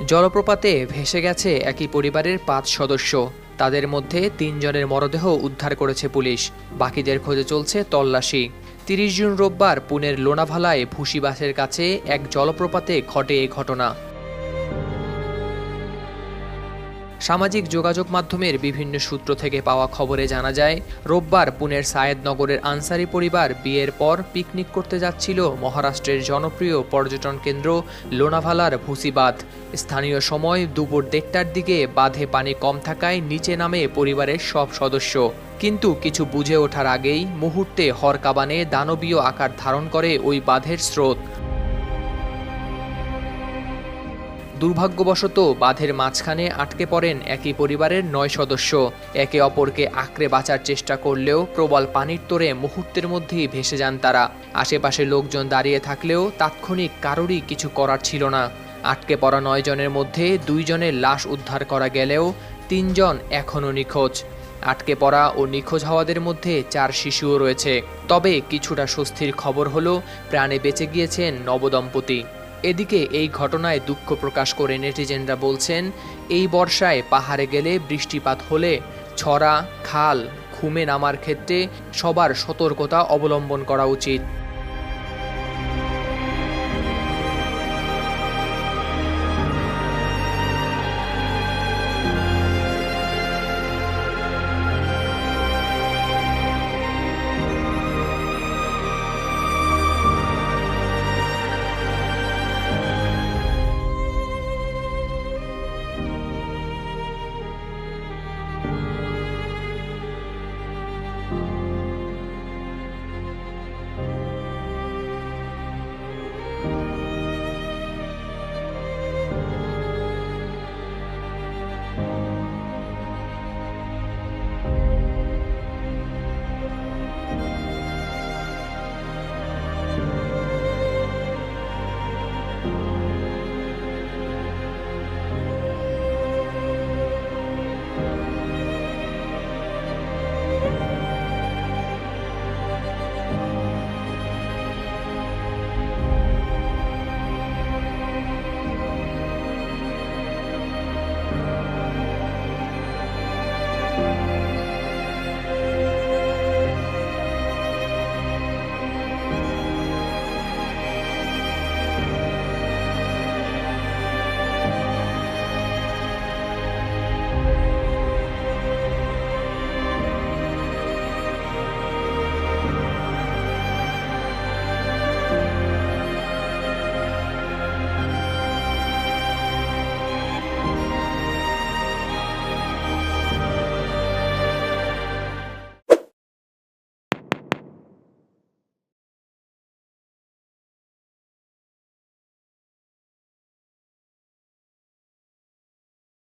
জলপ্রপাতে ভেসে গেছে একই পরিবারের ৫ সদস্য। তাদের মধ্যে ৩ জনের মরদেহ উদ্ধার করেছে পুলিশ। বাকিদের খোঁজে চলছে তল্লাশি। ৩০ জুন রোববার পুনের লোনাভালায় ভুসিবাসের কাছে এক জলপ্রপাতে ঘটে এ ঘটনা। সামাজিক যোগাযোগ মাধ্যমের বিভিন্ন সূত্র থেকে পাওয়া খবরে জানা যায়, রোববার পুনের সায়েদনগরের আনসারি পরিবার বিয়ের পর পিকনিক করতে যাচ্ছিল মহারাষ্ট্রের জনপ্রিয় পর্যটন কেন্দ্র লোনাভালার ভুসি বাঁধ। স্থানীয় সময় দুপুর ১:৩০টার দিকে বাঁধে পানি কম থাকায় নিচে নামে পরিবারের সব সদস্য। কিন্তু কিছু বুঝে ওঠার আগেই মুহূর্তে হরকাবানে দানবীয় আকার ধারণ করে ওই বাঁধের স্রোত। দুর্ভাগ্যবশত বাঁধের মাঝখানে আটকে পড়েন একই পরিবারের ৯ সদস্য। একে অপরকে আঁকড়ে বাঁচার চেষ্টা করলেও প্রবল পানির তোড়ে মুহূর্তের মধ্যেই ভেসে যান তারা। আশেপাশে লোকজন দাঁড়িয়ে থাকলেও তাৎক্ষণিক কারোরই কিছু করার ছিল না। আটকে পড়া ৯ জনের মধ্যে ২ জনের লাশ উদ্ধার করা গেলেও ৩ জন এখনও নিখোঁজ। আটকে পড়া ও নিখোঁজ হওয়াদের মধ্যে ৪ শিশুও রয়েছে। তবে কিছুটা স্বস্তির খবর হলো প্রাণে বেঁচে গিয়েছেন নবদম্পতি। এদিকে এই ঘটনায় দুঃখ প্রকাশ করে নেটিজেনরা বলছেন, এই বর্ষায় পাহাড়ে গেলে বৃষ্টিপাত হলে ছড়া, খাল, খুমে নামার ক্ষেত্রে সবার সতর্কতা অবলম্বন করা উচিত।